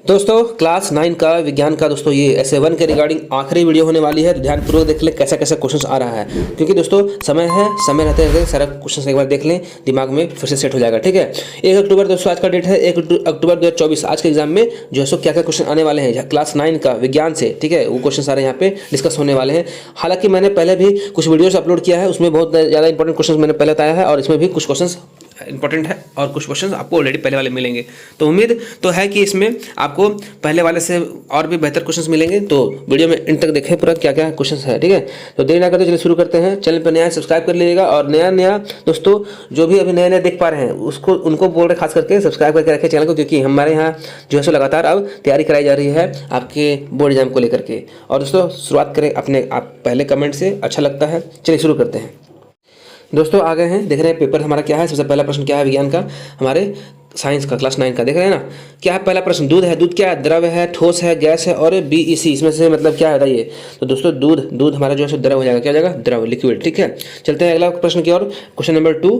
दोस्तों क्लास 9 का विज्ञान का दोस्तों ये ऐसे 1 के रिगार्डिंग आखिरी वीडियो होने वाली है। तो ध्यानपूर्वक देख लें कैसा कैसा क्वेश्चंस आ रहा है, क्योंकि दोस्तों समय है, समय रहते रहते सारा क्वेश्चन एक बार देख लें, दिमाग में फिर से सेट हो जाएगा। ठीक है, 1 अक्टूबर दोस्तों आज का डेट है, 1 अक्टूबर 2024। आज के एग्जाम में जो है सो क्या क्या क्वेश्चन आने वाले हैं क्लास 9 का विज्ञान से, ठीक है, वो क्वेश्चन सारे यहाँ पे डिस्कस होने वाले हैं। हालांकि मैंने पहले भी कुछ वीडियोस अपलोड किया है, उसमें बहुत ज़्यादा इंपॉर्टेंट क्वेश्चन मैंने पहले बताया है, और इसमें भी कुछ क्वेश्चन इंपॉर्टेंट है और कुछ क्वेश्चन आपको ऑलरेडी पहले वाले मिलेंगे। तो उम्मीद तो है कि इसमें आपको पहले वाले से और भी बेहतर क्वेश्चंस मिलेंगे। तो वीडियो में इन तक देखें पूरा क्या क्या क्वेश्चंस है। ठीक है, तो देर ना करते चलिए शुरू करते हैं। चैनल पर नया सब्सक्राइब कर लीजिएगा, और नया दोस्तों जो भी अभी नया देख पा रहे हैं उसको उनको बोल रहे खास करके सब्सक्राइब करके रखें चैनल को, क्योंकि हमारे यहाँ जो है सो लगातार अब तैयारी कराई जा रही है आपके बोर्ड एग्जाम को लेकर के। और दोस्तों शुरुआत करें अपने आप पहले कमेंट से, अच्छा लगता है। चलिए शुरू करते हैं। दोस्तों आ गए हैं, देख रहे हैं पेपर हमारा क्या है। सबसे पहला प्रश्न क्या है विज्ञान का, हमारे साइंस का क्लास 9 का, देख रहे हैं ना। क्या है पहला प्रश्न, दूध है। दूध क्या है, द्रव है, ठोस है, गैस है और BEC, इसमें से मतलब क्या है बताइए। तो दोस्तों दूध हमारा जो है द्रव हो जाएगा, क्या हो जाएगा, द्रव, लिक्विड। ठीक है, चलते हैं अगला प्रश्न की ओर। क्वेश्चन नंबर 2,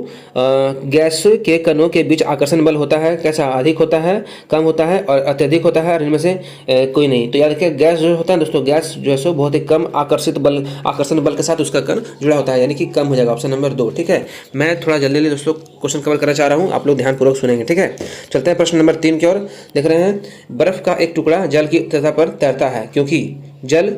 गैस के कणों के बीच आकर्षण बल होता है कैसा, अधिक होता है, कम होता है और अत्यधिक होता है, और इनमें से कोई नहीं। तो याद रखिए गैस जो होता है दोस्तों, गैस जो है सो बहुत ही कम आकर्षण बल के साथ उसका कण जुड़ा होता है, यानी कि कम हो जाएगा, ऑप्शन नंबर 2। ठीक है, मैं थोड़ा जल्दी दोस्तों क्वेश्चन कवर करना चाह रहा हूँ, आप लोग ध्यानपूर्वक सुनेंगे। ठीक है, चलते हैं प्रश्न नंबर 3 की ओर। देख रहे हैं, बर्फ का एक टुकड़ा जल की सतह पर तैरता है क्योंकि जल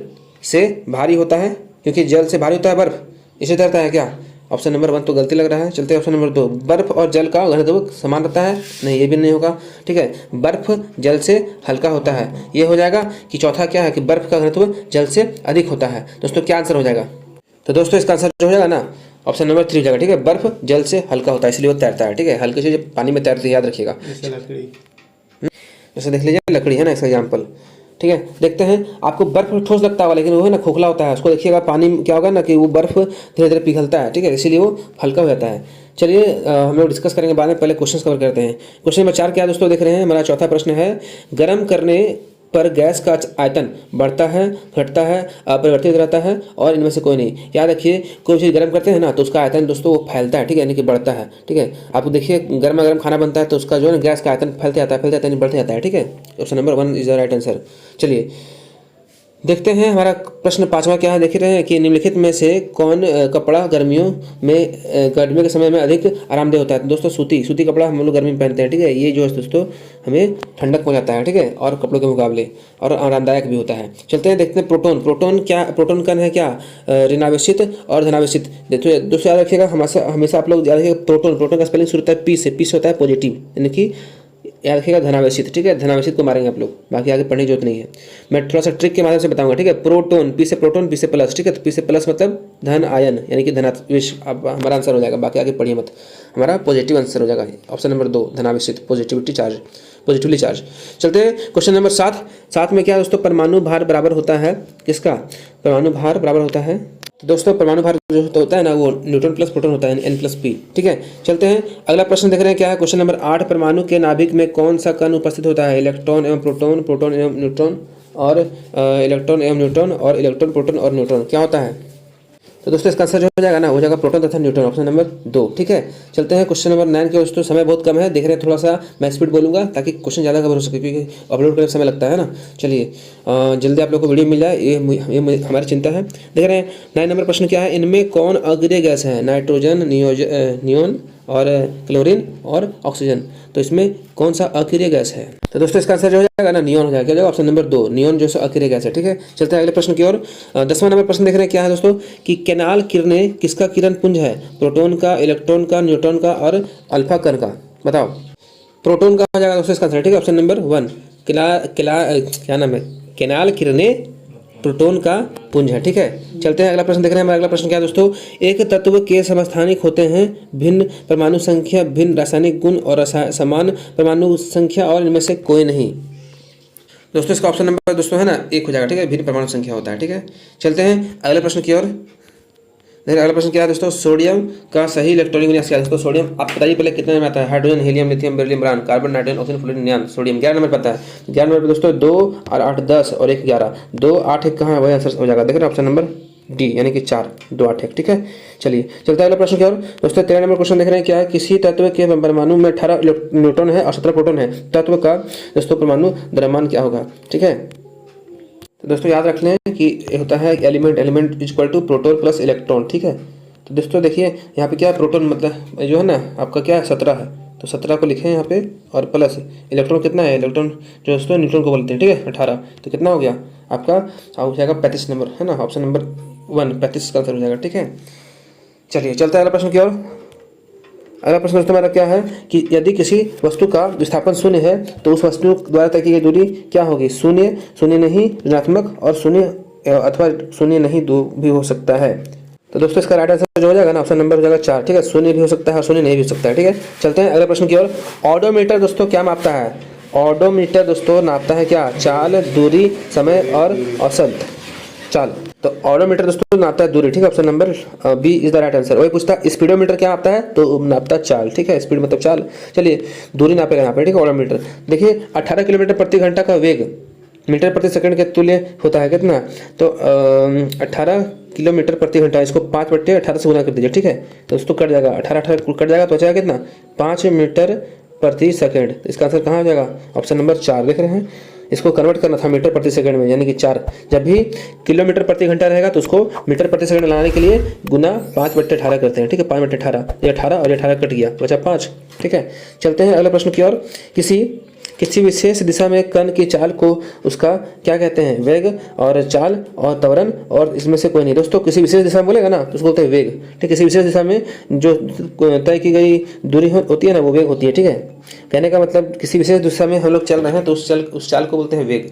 से भारी होता है, क्योंकि जल से भारी होता है बर्फ, इसे तैरता है क्या। ऑप्शन नंबर 1 तो गलती लग रहा है। चलते हैं ऑप्शन नंबर 2, बर्फ और जल का घनत्व समान रहता है, नहीं ये भी नहीं होगा। ठीक है, बर्फ जल से हल्का होता है, ये हो जाएगा। कि चौथा क्या है कि बर्फ का घनत्व जल से अधिक होता है। दोस्तों क्या आंसर हो जाएगा, तो दोस्तों इसका आंसर जो हो जाएगा ना, ऑप्शन नंबर 3 हो जाएगा। ठीक है, बर्फ जल से हल्का होता है इसलिए वो तैरता है। ठीक है, हल्के से जब पानी में तैरते याद रखिएगा। जैसे देख लीजिए लकड़ी है ना, इसका एग्जाम्पल। ठीक है, देखते हैं, आपको बर्फ ठोस लगता होगा लेकिन वो है ना खोखला होता है, उसको देखिएगा पानी क्या होगा ना कि वो बर्फ धीरे धीरे पिघलता है। ठीक है, इसीलिए वो हल्का हो जाता है। चलिए हम लोग डिस्कस करेंगे बाद में, पहले क्वेश्चन कवर करते हैं। क्वेश्चन नंबर 4 क्या है दोस्तों, देख रहे हैं, हमारा चौथा प्रश्न है, गर्म करने पर गैस का आयतन बढ़ता है, घटता है, अपरिवर्तित रहता है और इनमें से कोई नहीं। याद रखिए, कोई चीज़ गर्म करते हैं ना तो उसका आयतन दोस्तों वो फैलता है, ठीक है, यानी कि बढ़ता है। ठीक है, आपको देखिए गर्मा गर्म खाना बनता है तो उसका जो है गैस का आयतन फैलते जाता है यानी बढ़ते जाता है। ठीक है, option number 1 is the right answer. चलिए देखते हैं हमारा प्रश्न 5वां क्या है। देख रहे हैं कि निम्नलिखित में से कौन कपड़ा गर्मियों के समय में अधिक आरामदेह होता है। दोस्तों सूती कपड़ा हम लोग गर्मी में पहनते हैं। ठीक है, ये जो है दोस्तों हमें ठंडक पहुंचाता है, ठीक है, और कपड़ों के मुकाबले, और आरामदायक भी होता है। चलते हैं देखते हैं प्रोटॉन कण है क्या, ऋणावेशित और धनावेशित। देखिए दोस्तों याद रखिएगा, हमेशा आप लोग याद रखिएगा, प्रोटोन का स्पेलिंग शुरू होता है पी से होता है पॉजिटिव, यानी कि याद रखिएगा धनावेशित। ठीक है, धनावेशित को मारेंगे आप लोग, बाकी आगे पढ़ने की जरूरत नहीं है, मैं थोड़ा सा ट्रिक के माध्यम से बताऊंगा। ठीक है, प्रोटोन, पी से प्रोटोन, पी से प्लस। ठीक है, तो पी से प्लस मतलब धन आयन, यानी कि धनावेश, अब हमारा आंसर हो जाएगा, बाकी आगे पढ़िए मत, हमारा पॉजिटिव आंसर हो जाएगा, ऑप्शन नंबर 2 धनावेशित, पॉजिटिवली चार्ज। चलते हैं क्वेश्चन नंबर 7 में क्या है दोस्तों, परमाणु भार बराबर होता है किसका, परमाणु भार बराबर होता है, तो दोस्तों परमाणु भार जो होता है ना वो न्यूट्रॉन प्लस प्रोटॉन होता है, N+P। ठीक है, चलते हैं अगला प्रश्न देख रहे हैं क्या है, क्वेश्चन नंबर 8, परमाणु के नाभिक में कौन सा कण उपस्थित होता है, इलेक्ट्रॉन एवं प्रोटॉन, प्रोटॉन एवं न्यूट्रॉन, और इलेक्ट्रॉन एवं न्यूट्रॉन, और इलेक्ट्रॉन, प्रोटॉन और न्यूट्रॉन, क्या होता है। तो दोस्तों इसका आंसर जो हो जाएगा ना, हो जाएगा प्रोटॉन तथा न्यूट्रॉन, ऑप्शन नंबर 2। ठीक है, चलते हैं क्वेश्चन नंबर 9 के। दोस्तों समय बहुत कम है, देख रहे हैं, थोड़ा सा मैं स्पीड बोलूंगा ताकि क्वेश्चन ज़्यादा कवर हो सके, क्योंकि अपलोड करने में समय लगता है ना। चलिए जल्दी आप लोग को वीडियो मिल जाए, ये हमारी चिंता है। देख रहे हैं 9 नंबर प्रश्न क्या है, इनमें कौन अग्रिय गैस है, नाइट्रोजन, नियोन और क्लोरीन और ऑक्सीजन। तो इसमें कौन सा अक्रिय गैस है, तो दोस्तों इसका आंसर जो हो जाएगा ना नियोन हो जाएगा, क्या हो जाएगा, ऑप्शन नंबर 2 नियोन जो है अक्रिय गैस है। ठीक है, चलते हैं अगले प्रश्न की ओर। 10वां नंबर प्रश्न देख रहे हैं क्या है दोस्तों, कि कैनाल किरणें किसका किरण पुंज है, प्रोटॉन का, इलेक्ट्रॉन का, न्यूट्रॉन का और अल्फा कण का, बताओ। प्रोटॉन का हो जाएगा दोस्तों इसका आंसर। ठीक है, ऑप्शन नंबर 1 क्या नाम है, कैनाल किरणें प्रोटॉन का पुंज है। ठीक है, चलते हैं अगला प्रश्न देख रहे हैं। हमारा अगला प्रश्न क्या है दोस्तों, एक तत्व के समस्थानिक होते हैं भिन्न परमाणु संख्या, भिन्न रासायनिक गुण और समान परमाणु संख्या, और इनमें से कोई नहीं। दोस्तों इसका ऑप्शन नंबर दोस्तों है ना 1 हो जाएगा। ठीक है, भिन्न परमाणु संख्या होता है। ठीक है, चलते हैं अगले प्रश्न की ओर। अगला प्रश्न क्या है दोस्तों, सोडियम का सही इलेक्ट्रॉनिक विन्यास क्या है दोस्तों। सोडियम आप बताइए पहले कितने में आता है, hydrogen, helium, lithium, beryllium, boron, carbon, nitrogen, oxygen, fluorine, neon. Sodium 11 number पता है, 11 नंबर पर दोस्तों 2 और 8 10 और 1 11, 2 8 1 कहाँ है, वही आंसर हो जाएगा। देख रहे हैं ऑप्शन नंबर डी यानी कि 4, 2 8 1। ठीक है, चलिए चलता है अगला प्रश्न क्या और दोस्तों 13 नंबर क्वेश्चन देख रहे हैं क्या है, किसी तत्व के परमाणु में 18 न्यूट्रॉन है और 17 प्रोटॉन है, तत्व का दोस्तों परमाणु द्रव्यमान क्या होगा। ठीक है, तो दोस्तों याद रख लें कि ये होता है element is equal to proton plus electron. ठीक है, तो दोस्तों देखिए यहाँ पे क्या है, प्रोटॉन मतलब जो है ना आपका क्या है 17 है, तो 17 को लिखें यहाँ पे, और प्लस इलेक्ट्रॉन कितना है, इलेक्ट्रॉन जो दोस्तों न्यूट्रॉन को बोलते हैं। ठीक है, 18, तो कितना हो गया आपका, हो जाएगा 35 नंबर, है ना, ऑप्शन नंबर 1 35 का आंसर हो जाएगा। ठीक है, चलिए चलता है अगला प्रश्न की ओर। अगला प्रश्न दोस्तों हमारा क्या है कि यदि किसी वस्तु का विस्थापन शून्य है तो उस वस्तु द्वारा तय की गई दूरी क्या होगी। शून्य, शून्य नहीं, ऋणात्मक और शून्य अथवा शून्य नहीं दो भी हो सकता है। तो दोस्तों इसका राइट आंसर जो हो जाएगा ना ऑप्शन नंबर हो जाएगा 4। ठीक है, शून्य भी हो सकता है और शून्य नहीं भी हो सकता है। ठीक है, चलते हैं अगले प्रश्न की ओर। ऑडोमीटर दोस्तों क्या मापता है। ऑडोमीटर दोस्तों नापता है क्या, चाल, दूरी, समय और औसत चाल। तो ऑडोमीटर दोस्तों नापता है दूरी। ठीक है, option number B is the right answer. वही पूछता है स्पीडोमीटर क्या नापता है, तो नापता है चाल। ठीक है, स्पीड मतलब चाल, चलिए दूरी नापेगा यहाँ पे। ठीक है, ऑडोमीटर देखिए 18 किलोमीटर प्रति घंटा का वेग मीटर प्रति सेकंड के तुल्य होता है कितना, तो 18 किलोमीटर प्रति घंटा, इसको 5/18 से गुना कर दीजिए। ठीक है, तो दोस्तों कट जाएगा 18 कट जाएगा तो बचेगा कितना 5 मीटर प्रति सेकंड। इसका आंसर कहाँ हो जाएगा, ऑप्शन नंबर 4 देख रहे हैं। इसको कन्वर्ट करना था मीटर प्रति सेकंड में, यानी कि 4। जब भी किलोमीटर प्रति घंटा रहेगा तो उसको मीटर प्रति सेकंड लाने के लिए गुना 5/18 करते हैं। ठीक है, 5/18, ये 18 और ये 18 कट गया, बचा 5। ठीक है, चलते हैं अगले प्रश्न की ओर। किसी विशेष दिशा में कण की चाल को उसका क्या कहते हैं, वेग और चाल और त्वरण, और इसमें से कोई नहीं। दोस्तों किसी विशेष दिशा में बोलेगा ना तो उसको बोलते हैं वेग। ठीक, किसी विशेष दिशा में जो तय की गई दूरी होती है ना वो वेग होती है। ठीक है, कहने का मतलब किसी विशेष दिशा में हम लोग चल रहे हैं तो उस चाल को बोलते हैं वेग।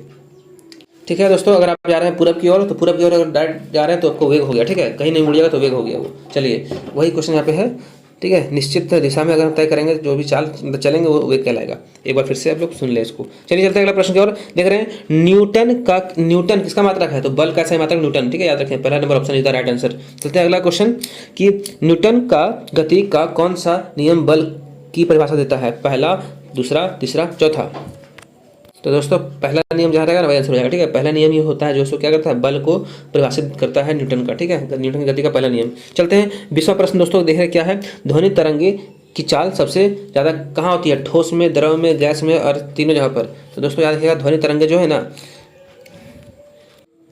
ठीक है दोस्तों, अगर आप जा रहे हैं पूरब की ओर तो पूरब की ओर अगर डायरेक्ट जा रहे हैं तो आपको वेग हो गया। ठीक है, कहीं नहीं मुड़िएगा तो वेग हो गया वो। चलिए वही क्वेश्चन यहाँ पे है। ठीक है, निश्चित दिशा में अगर हम तय करेंगे जो भी चाल चलेंगे वो वेग कहलाएगा। एक बार फिर से आप लोग सुन ले इसको। चलिए चलते हैं अगला प्रश्न की ओर। देख रहे हैं न्यूटन किसका मात्रक है, तो बल का सही मात्रक न्यूटन। ठीक है, याद रखें पहला number option is the right answer. चलते हैं अगला क्वेश्चन कि न्यूटन का गति का कौन सा नियम बल की परिभाषा देता है, पहला, दूसरा, तीसरा, चौथा। तो दोस्तों पहला नियम जहाँ रहेगा ना वही आंसर हो जाएगा। ठीक है, पहला नियम ये होता है जो उसको क्या करता है, बल को परिभाषित करता है न्यूटन का। ठीक है, न्यूटन की गति का पहला नियम। चलते हैं 20वां प्रश्न दोस्तों, देख रहे क्या है, ध्वनि तरंगे की चाल सबसे ज़्यादा कहाँ होती है, ठोस में, द्रव में, गैस में और तीनों जगह पर। तो दोस्तों याद रखिएगा ध्वनि तरंगे जो है ना,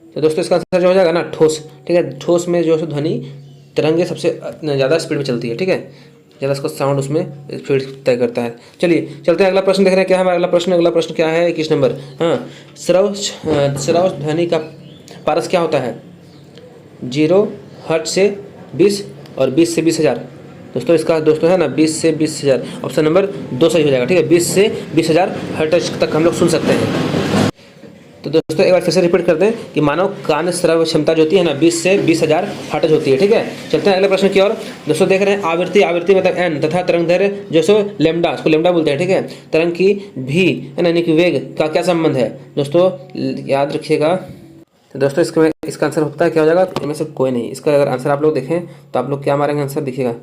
तो दोस्तों इसका आंसर जो हो जाएगा ना ठोस। ठीक है, ठोस में जो है ध्वनि तरंगे सबसे ज़्यादा स्पीड में चलती है। ठीक है, ज़्यादा इसका साउंड उसमें स्पीड तय करता है। चलिए चलते हैं अगला प्रश्न देख रहे हैं क्या है हमारा अगला प्रश्न क्या है 21 नंबर। हाँ, श्रव्य ध्वनि का पारस क्या होता है, 0 हर्ट्ज से 20 और 20 से 20,000। दोस्तों इसका दोस्तों है ना 20 से 20,000, ऑप्शन नंबर 2 सही हो जाएगा। ठीक है, 20 से 20,000 हर्ट्ज तक हम लोग सुन सकते हैं। तो दोस्तों एक बार फिर से रिपीट कर दें कि मानव कान श्रव्य क्षमता जो होती है ना 20 से 20,000 हर्ट्ज होती है। ठीक है, चलते हैं अगले प्रश्न की ओर। दोस्तों देख रहे हैं आवृत्ति मतलब एन तथा तरंग दैर्घ्य जो सो लेमडा, उसको लेमडा बोलते हैं। ठीक है, तरंग की भी है ना यानी कि वेग का क्या संबंध है दोस्तों, याद रखिएगा। तो दोस्तों इसका आंसर होता है क्या हो जाएगा, इनमें से कोई नहीं। इसका अगर आंसर आप लोग देखें तो आप लोग क्या मारेंगे आंसर, देखिएगा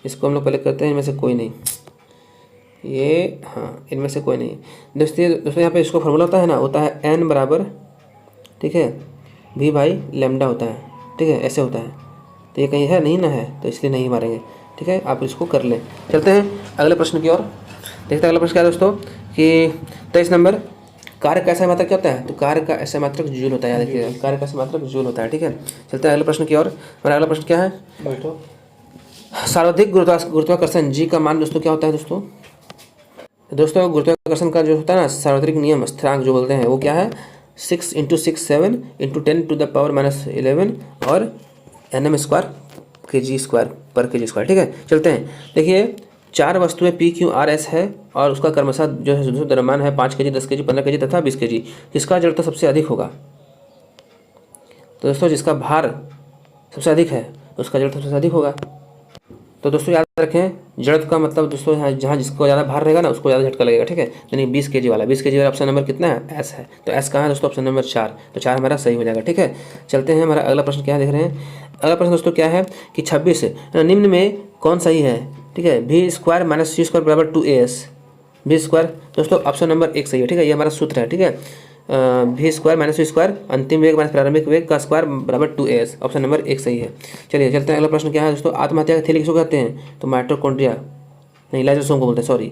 इसको हम लोग पहले करते हैं, इनमें से कोई नहीं, ये हाँ इनमें से कोई नहीं। दोस्तों यहाँ पे इसको फॉर्मूला होता है ना, होता है एन बराबर, ठीक है, भी बाई लेमडा होता है। ठीक है, ऐसे होता है। तो ये कहीं है नहीं ना है, तो इसलिए नहीं मारेंगे। ठीक है, आप इसको कर लें। चलते हैं अगले प्रश्न की ओर। देखते हैं अगला प्रश्न क्या है दोस्तों कि 23 नंबर, कार्य का ऐसा मात्रक क्या होता है, तो कार्य का ऐसा मात्रक जूल होता है। याद रखिएगा कार्य का ऐसा मात्रक जूल होता है। ठीक है, चलते हैं अगले प्रश्न की ओर। हमारा अगला प्रश्न क्या है, बैठो। सर्वाधिक गुरुत्वाकर्षण जी का मान दोस्तों क्या होता है दोस्तों गुरुत्वाकर्षण का जो होता है ना सार्वत्रिक नियम स्थिरांक जो बोलते हैं वो क्या है, 6 × 6 7 × 10⁻⁻11 और nm² kg² पर kg²। ठीक है, चलते हैं। देखिए 4 वस्तुएं PQRS है और उसका क्रमशः जो है द्रव्यमान है 5 kg, 10 kg, 15 kg तथा 20 kg। किसका जड़ता सबसे अधिक होगा, तो दोस्तों जिसका भार सबसे अधिक है उसका जड़ता सबसे अधिक होगा। तो दोस्तों याद रखें जड़त्व का मतलब दोस्तों जहाँ जिसको ज़्यादा भार रहेगा ना उसको ज़्यादा झटका लगेगा। ठीक है, यानी 20 kg वाला ऑप्शन नंबर कितना है, एस है। तो एस कहाँ है दोस्तों, ऑप्शन नंबर 4। तो 4 हमारा सही हो जाएगा। ठीक है, चलते हैं हमारा अगला प्रश्न क्या देख रहे हैं। अगला प्रश्न दोस्तों क्या है कि 26 निम्न में कौन सही है। ठीक है, v² - c² = 2as। v² दोस्तों ऑप्शन नंबर 1 सही है। ठीक है, ये हमारा सूत्र है। ठीक है, v square minus v square अंतिम वेग माइनस प्रारंभिक वेग का स्क्वायर बराबर 2as। ऑप्शन नंबर 1 सही है। चलिए चलते हैं, अगला प्रश्न क्या है दोस्तों, आत्महत्या के थैली किसको कहते हैं? तो माइटोकॉन्ड्रिया नहीं, लाइसोसोम को बोलते हैं, सॉरी,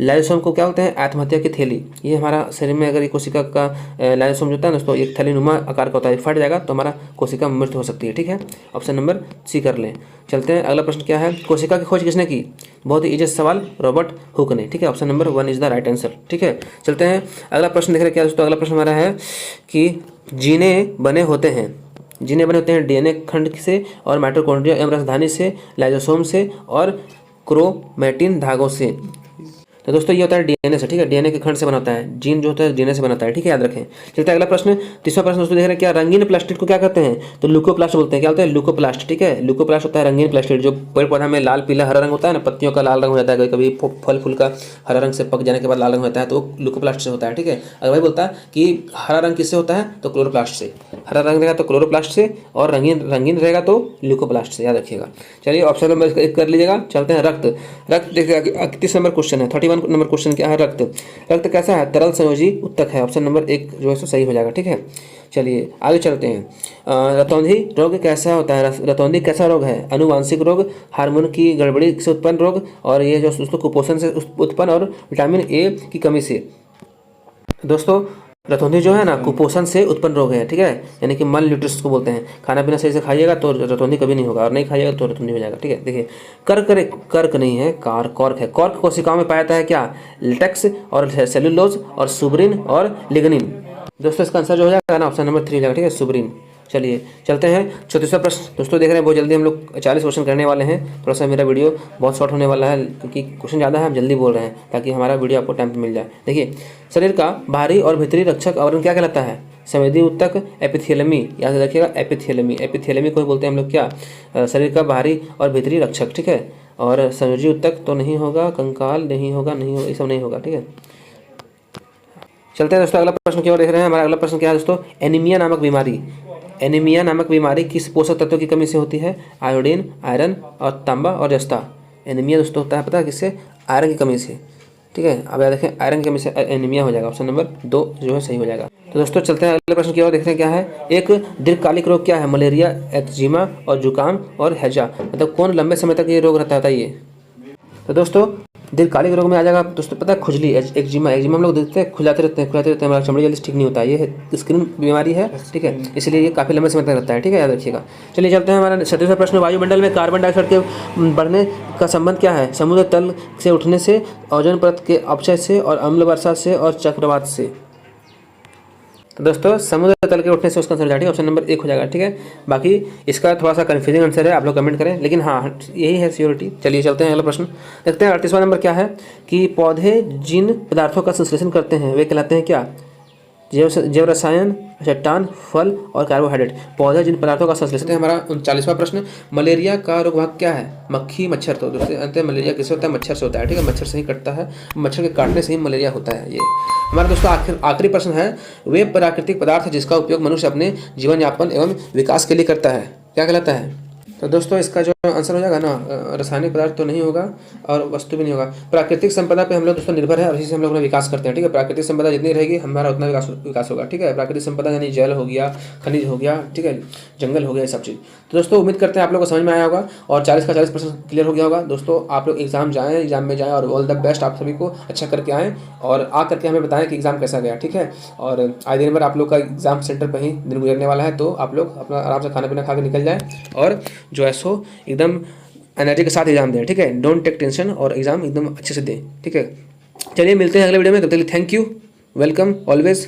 लाइसोसोम को क्या बोलते हैं? आत्महत्या की थैली। ये हमारा शरीर में अगर ये कोशिका का लाइसोसोम जो होता है दोस्तों, एक थैलीनुमा आकार का होता है, फट जाएगा तो हमारा कोशिका मृत हो सकती है। ठीक है, ऑप्शन नंबर सी कर लें। चलते हैं, अगला प्रश्न क्या है, कोशिका की खोज किसने की? बहुत ही इजी सवाल, रॉबर्ट हुक ने। ठीक है, option number 1 is the right answer. ठीक है, चलते हैं, अगला प्रश्न देख रहे हैं क्या दोस्तों, अगला प्रश्न हमारा है कि जीने बने होते हैं, जीने बने होते हैं डीएनए खंड से और माइटोकॉन्ड्रिया एवं राजधानी से, लाइसोसोम से और क्रोमैटिन धागों से। तो दोस्तों ये होता है डीएनए से। ठीक है, डीएनए के खंड से बनाता है, जीन जो होता है डीएनए से बनाता है। ठीक है, याद रखें। चलते हैं अगला प्रश्न, तीसरा प्रश्न दोस्तों देख रहे हैं क्या, रंगीन प्लास्टिक को क्या कहते हैं? तो ल्यूकोप्लास्ट बोलते हैं। क्या होता है? ल्यूकोप्लास्ट। ठीक है, ल्यूकोप्लास्ट होता है रंगीन प्लास्टिक, जो पेड़ पौधा में लाल पीला हरा रंग होता है ना, पत्तियों का लाल रंग हो जाता है, कभी कभी फल फूल का हरा रंग से पक जाने के बाद लाल रंग होता है, तो वो ल्यूकोप्लास्ट से होता है। ठीक है, अगर भाई बोलता है कि हरा रंग किससे होता है, तो क्लोरोप्लास्ट से, हरा रंग रहेगा तो क्लोरोप्लास्ट से, और रंगीन रहेगा तो ल्यूकोप्लास्ट से, याद रखिएगा। चलिए ऑप्शन नंबर 1 कर लीजिएगा। चलते हैं, रक्त। रक्त देखिएगा 31 नंबर क्वेश्चन है, 31 नंबर क्वेश्चन क्या है, रक्त। रक्त कैसा है? तरल संयोजी उत्तक है। ऑप्शन नंबर 1 जो है सो सही हो जाएगा। ठीक है, चलिए आगे चलते हैं। रतौंधी रोग कैसा होता है? रतौंधी कैसा रोग है? अनुवांशिक रोग, हार्मोन की गड़बड़ी से उत्पन्न रोग, और ये जो दोस्तों कुपोषण से उत्पन्न और विटामिन ए की कमी से। दोस्तों रतौंधी जो है ना, कुपोषण से उत्पन्न रोग है। ठीक है, यानी कि मल न्यूट्रिशन को बोलते हैं। खाना पीना सही से खाइएगा तो रतौंधी कभी नहीं होगा, और नहीं खाइएगा तो रतौंधी हो जाएगा। ठीक है, देखिए कर्क नहीं है, कॉर्क है। कॉर्क कोशिकाओं में पाया जाता है क्या? लेटेक्स और सेलुलोज और सुब्रिन और लिग्निन। दोस्तों इसका आंसर जो हो जाएगा ना, ऑप्शन नंबर 3 हो जाएगा। ठीक है, सुब्रिन। चलिए चलते हैं, 34वां प्रश्न दोस्तों देख रहे हैं, बहुत जल्दी हम लोग 40 क्वेश्चन करने वाले हैं। थोड़ा सा मेरा वीडियो बहुत शॉर्ट होने वाला है, क्योंकि क्वेश्चन ज़्यादा है, हम जल्दी बोल रहे हैं ताकि हमारा वीडियो आपको टाइम पे मिल जाए। देखिए, शरीर का बाहरी और भीतरी रक्षक आवरण क्या कहलाता है? संवेदी उत्तक, एपिथेलियमी, याद रखिएगा, एपिथेलियमी। एपिथेलियमी को बोलते हैं हम लोग क्या? शरीर का बाहरी और भीतरी रक्षक। ठीक है, और संयोजी उत्तक तो नहीं होगा, कंकाल नहीं होगा, ये सब नहीं होगा। ठीक है, चलते हैं दोस्तों, अगला प्रश्न की ओर देख रहे हैं। हमारा अगला प्रश्न क्या है दोस्तों, एनीमिया नामक बीमारी। एनीमिया नामक बीमारी किस पोषक तत्व की कमी से होती है? आयोडीन, आयरन और तांबा और जस्ता। एनीमिया दोस्तों होता है पता है किससे? आयरन की कमी से। ठीक है, अब याद रखें, आयरन की कमी से एनीमिया हो जाएगा। ऑप्शन नंबर 2 जो है सही हो जाएगा। तो दोस्तों चलते हैं अगले प्रश्न की ओर, देखते हैं क्या है। एक दीर्घकालिक रोग क्या है? मलेरिया, एक्जिमा और जुकाम और हैजा। मतलब कौन लंबे समय तक ये रोग रहता है, बताइए। तो दोस्तों दीर्घकालिक रोग में आ जाएगा दोस्तों, पता है, खुजली, एक्जिमा। एक्जिमा हम लोग देखते हैं खुलाते रहते हैं, हमारा चमड़ी जल्दी ठीक नहीं होता है, ये स्किन बीमारी है। ठीक है, इसलिए ये काफ़ी लंबे समय तक रहता है। ठीक है, याद रखिएगा। चलिए चलते हैं, हमारा 37वां प्रश्न, वायुमंडल में कार्बन डाइऑक्साइड के बढ़ने का संबंध क्या है? समुद्र तल से उठने से, ओजोन परत के अपक्षय से, और अम्ल वर्षा से, और चक्रवात से। तो दोस्तों समुद्र तल के उठने से उसका आंसर हो जाएगा। ऑप्शन नंबर 1 हो जाएगा। ठीक है, बाकी इसका थोड़ा सा कन्फ्यूजिंग आंसर है, आप लोग कमेंट करें, लेकिन हाँ यही है सियोरिटी। चलिए चलते हैं अगला प्रश्न, देखते हैं 38वां नंबर क्या है कि पौधे जिन पदार्थों का संश्लेषण करते हैं वे कहलाते हैं क्या? जैव रसायन, चट्टान, फल और कार्बोहाइड्रेट। पौधे जिन पदार्थों का संश्लेषण है। हमारा 39वां प्रश्न, मलेरिया का रोग भाग क्या है? मक्खी, मच्छर। तो दोस्तों अंत मलेरिया किससे होता है? मच्छर से होता है। ठीक है, मच्छर से ही कटता है, मच्छर के काटने से ही मलेरिया होता है। ये हमारा दोस्तों आखिरी प्रश्न है, वे प्राकृतिक पदार्थ है जिसका उपयोग मनुष्य अपने जीवन यापन एवं विकास के लिए करता है, क्या कहलाता है? तो दोस्तों इसका जो आंसर हो जाएगा ना, रासायनिक पदार्थ तो नहीं होगा और वस्तु भी नहीं होगा। प्राकृतिक संपदा पे हम लोग दोस्तों निर्भर है, और इसी से हम लोग अपना विकास करते हैं। ठीक है, प्राकृतिक संपदा जितनी रहेगी हमारा उतना विकास होगा। ठीक है, प्राकृतिक संपदा यानी जल हो गया, खनिज हो गया, ठीक है, जंगल हो गया, ये सब चीज़। तो दोस्तों उम्मीद करते हैं आप लोग को समझ में आया होगा और 40 का 40% क्लियर हो गया होगा। दोस्तों आप लोग एग्जाम में जाएँ और ऑल द बेस्ट आप सभी को अच्छा करके आएँ, और आ करके हमें बताएं कि एग्ज़ाम कैसा गया। ठीक है, और आज दिन भर आप लोग का एग्जाम सेंटर पर ही दिन गुजरने वाला है, तो आप लोग अपना आराम से खाना पीना खा के निकल जाएँ और जो है सो एकदम एनर्जी के साथ एग्जाम दें। ठीक है, डोंट टेक टेंशन, और एग्जाम एकदम अच्छे से दें। ठीक है, चलिए मिलते हैं अगले वीडियो में, तब तक के लिए थैंक यू, वेलकम ऑलवेज।